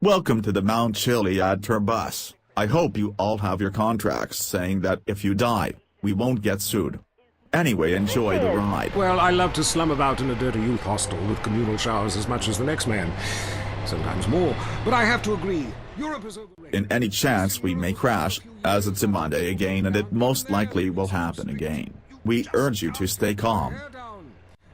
Welcome to the Mount Chilliad Tour Bus. I hope you all have your contracts saying that if you die, we won't get sued. Anyway, enjoy the ride. Well, I love to slum about in a dirty youth hostel with communal showers as much as the next man. Sometimes more, but I have to agree. Europe is overrated. In any chance we may crash, as it's a Monday again and it most likely will happen again, we urge you to stay calm.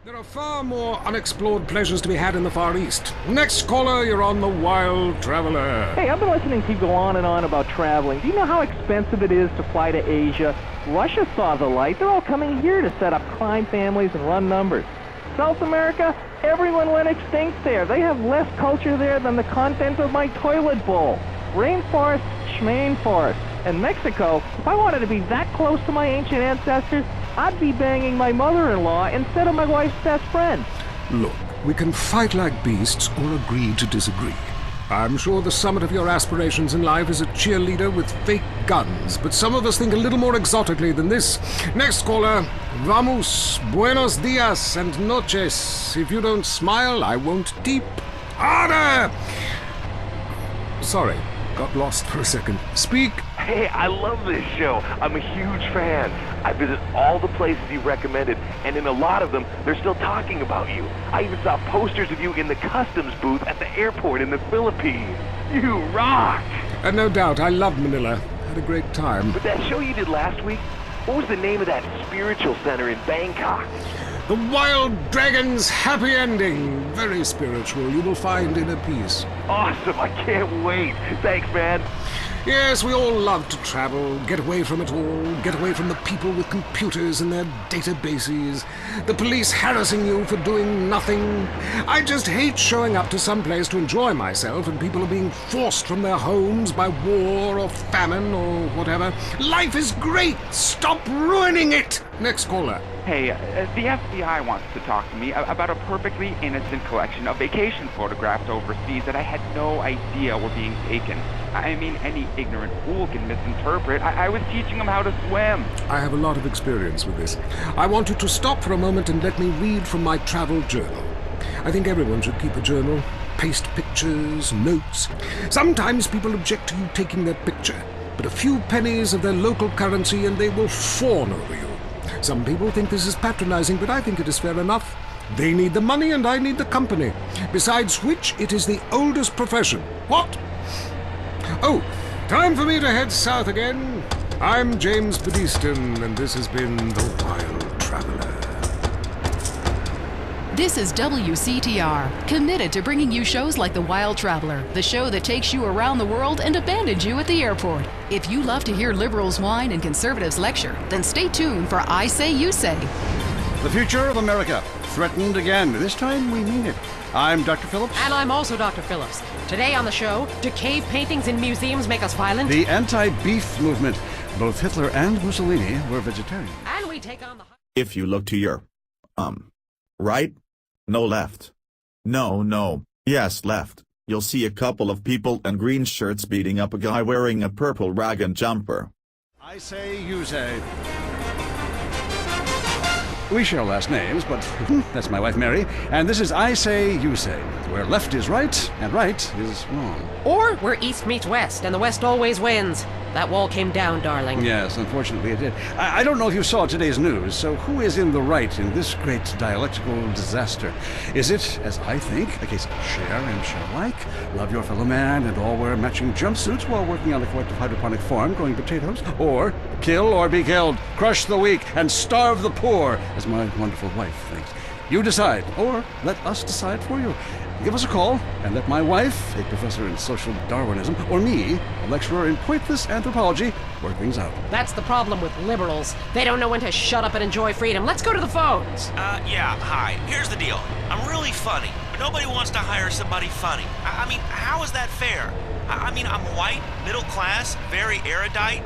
There are far more unexplored pleasures to be had in the Far East. Next caller, you're on the Wild Traveler. Hey, I've been listening to you go on and on about traveling. Do you know how expensive it is to fly to Asia? Russia saw the light. They're all coming here to set up crime families and run numbers. South America, everyone went extinct there. They have less culture there than the content of my toilet bowl. Rainforest, schmain forest. And Mexico, if I wanted to be that close to my ancient ancestors, I'd be banging my mother-in-law instead of my wife's best friend. Look, we can fight like beasts or agree to disagree. I'm sure the summit of your aspirations in life is a cheerleader with fake guns, but some of us think a little more exotically than this. Next caller, vamos, buenos dias and noches. If you don't smile, I won't deep. Harder! Sorry, got lost for a second. Speak. Hey, I love this show. I'm a huge fan. I visit all the places you recommended, and in a lot of them, they're still talking about you. I even saw posters of you in the customs booth at the airport in the Philippines. You rock! No doubt, I loved Manila. Had a great time. But that show you did last week, what was the name of that spiritual center in Bangkok? The Wild Dragon's Happy Ending. Very spiritual. You will find inner peace. Awesome, I can't wait. Thanks, man. Yes, we all love to travel, get away from it all, get away from the people with computers and their databases, the police harassing you for doing nothing. I just hate showing up to some place to enjoy myself and people are being forced from their homes by war or famine or whatever. Life is great! Stop ruining it! Next caller. Hey, the FBI wants to talk to me about a perfectly innocent collection of vacation photographs overseas that I had no idea were being taken. I mean, any ignorant fool can misinterpret. I was teaching them how to swim. I have a lot of experience with this. I want you to stop for a moment and let me read from my travel journal. I think everyone should keep a journal. Paste pictures, notes. Sometimes people object to you taking their picture, but a few pennies of their local currency and they will fawn over you. Some people think this is patronizing, but I think it is fair enough. They need the money and I need the company. Besides which, it is the oldest profession. What? Oh, time for me to head south again. I'm James Badiston, and this has been The Wild Traveler. This is WCTR, committed to bringing you shows like The Wild Traveler, the show that takes you around the world and abandons you at the airport. If you love to hear liberals whine and conservatives lecture, then stay tuned for I Say, You Say. The future of America, threatened again. This time we mean it. I'm Dr. Phillips. And I'm also Dr. Phillips. Today on the show, do cave paintings in museums make us violent? The anti-beef movement. Both Hitler and Mussolini were vegetarians. And we take on the... If you look to your, right? No, left. No. Yes, left. You'll see a couple of people in green shirts beating up a guy wearing a purple rag and jumper. I say, you say. We share last names, but that's my wife Mary, and this is I Say, You Say, where left is right and right is wrong. Or where east meets west, and the west always wins. That wall came down, darling. Yes, unfortunately it did. I don't know if you saw today's news, so who is in the right in this great dialectical disaster? Is it, as I think, a case of share and share alike, love your fellow man and all wear matching jumpsuits while working on a collective hydroponic farm growing potatoes? Or kill or be killed, crush the weak, and starve the poor, as my wonderful wife thinks? You decide, or let us decide for you. Give us a call, and let my wife, a professor in social Darwinism, or me, a lecturer in pointless anthropology, work things out. That's the problem with liberals. They don't know when to shut up and enjoy freedom. Let's go to the phones. Yeah, hi. Here's the deal. I'm really funny, but nobody wants to hire somebody funny. I mean, how is that fair? I mean, I'm white, middle class, very erudite,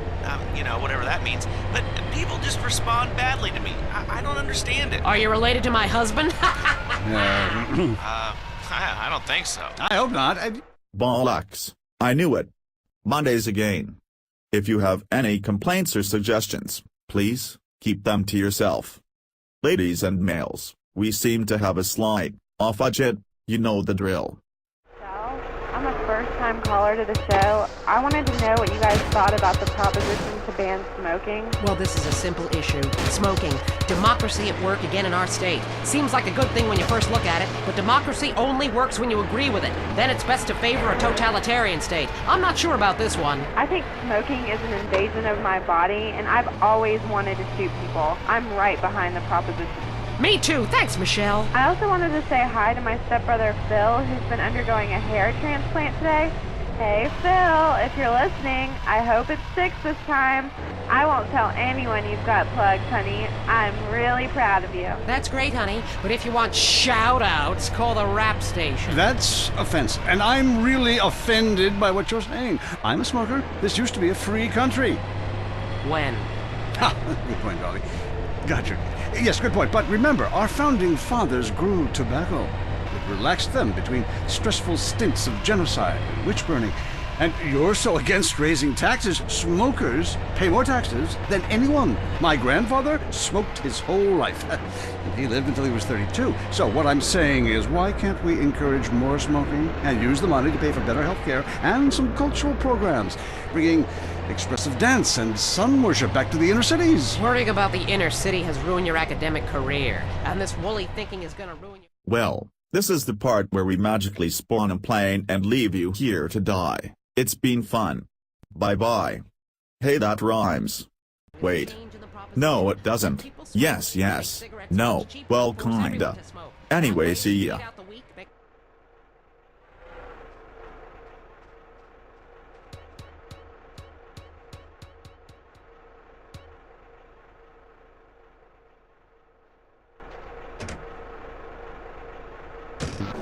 whatever that means, but people just respond badly to me. I don't understand it. Are you related to my husband? I don't think so. I hope not. Bollocks. I knew it. Mondays again. If you have any complaints or suggestions, please keep them to yourself. Ladies and males, we seem to have a slight off budget, you know the drill. So, I'm a first first-time caller to the show. I wanted to know what you guys thought about the proposition to ban smoking. Well, this is a simple issue. Smoking. Democracy at work again in our state. Seems like a good thing when you first look at it, but democracy only works when you agree with it. Then it's best to favor a totalitarian state. I'm not sure about this one. I think smoking is an invasion of my body, and I've always wanted to shoot people. I'm right behind the proposition. Me too. Thanks, Michelle. I also wanted to say hi to my stepbrother Phil, who's been undergoing a hair transplant today. Hey Phil, if you're listening, I hope it sticks this time. I won't tell anyone you've got plugs, honey. I'm really proud of you. That's great, honey. But if you want shout-outs, call the rap station. That's offensive, and I'm really offended by what you're saying. I'm a smoker. This used to be a free country. When? Ha! Good point, Dolly. Gotcha. Yes, good point. But remember, our founding fathers grew tobacco. It relaxed them between stressful stints of genocide and witch burning. And you're so against raising taxes. Smokers pay more taxes than anyone. My grandfather smoked his whole life. And he lived until he was 32. So what I'm saying is, why can't we encourage more smoking and use the money to pay for better health care and some cultural programs, bringing expressive dance and sun worship back to the inner cities? Worrying about the inner city has ruined your academic career, and this woolly thinking is gonna ruin your... Well, this is the part where we magically spawn a plane and leave you here to die. It's been fun. Bye-bye. Hey, that rhymes. Wait. No, it doesn't. Yes, yes. No. Well, kinda. Anyway, see ya.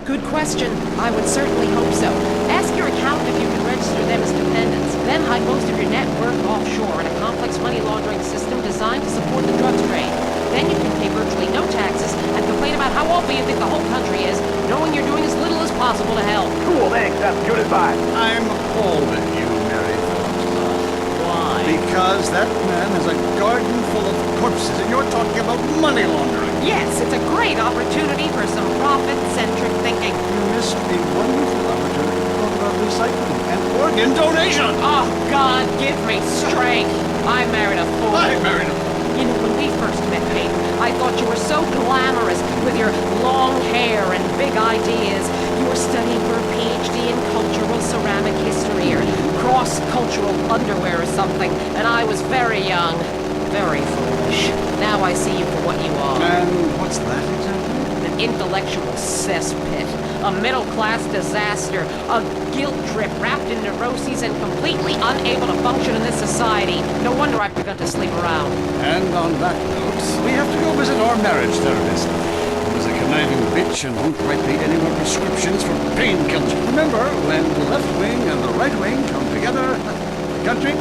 Good question. I would certainly hope so. Ask your accountant if you can register them as dependents. Then hide most of your net worth offshore in a complex money laundering system designed to support the drugs trade. Then you can pay virtually no taxes and complain about how awful you think the whole country is, knowing you're doing as little as possible to help. Cool, thanks. That's good advice. I'm appalled at you, Mary Phillips. Why? Because that man has a garden full of corpses, and you're talking about money laundering. Yes, it's a great opportunity for some profit-centric thinking. You missed a wonderful opportunity to talk about recycling and organ donation. Oh, God, give me strength. I married a fool. I married a fool. You know, when we first met, Peyton, I thought you were so glamorous with your long hair and big ideas. You were studying for a PhD in cultural ceramic history or cross-cultural underwear or something, and I was very young, very foolish. Now I see you for what you are. And what's that exactly? An intellectual cesspit, a middle-class disaster, a guilt trip wrapped in neuroses and completely unable to function in this society. No wonder I've begun to sleep around. And on that note, we have to go visit our marriage therapist. He was a conniving bitch and won't write me any more prescriptions for painkillers. Remember, when the left wing and the right wing come together, the country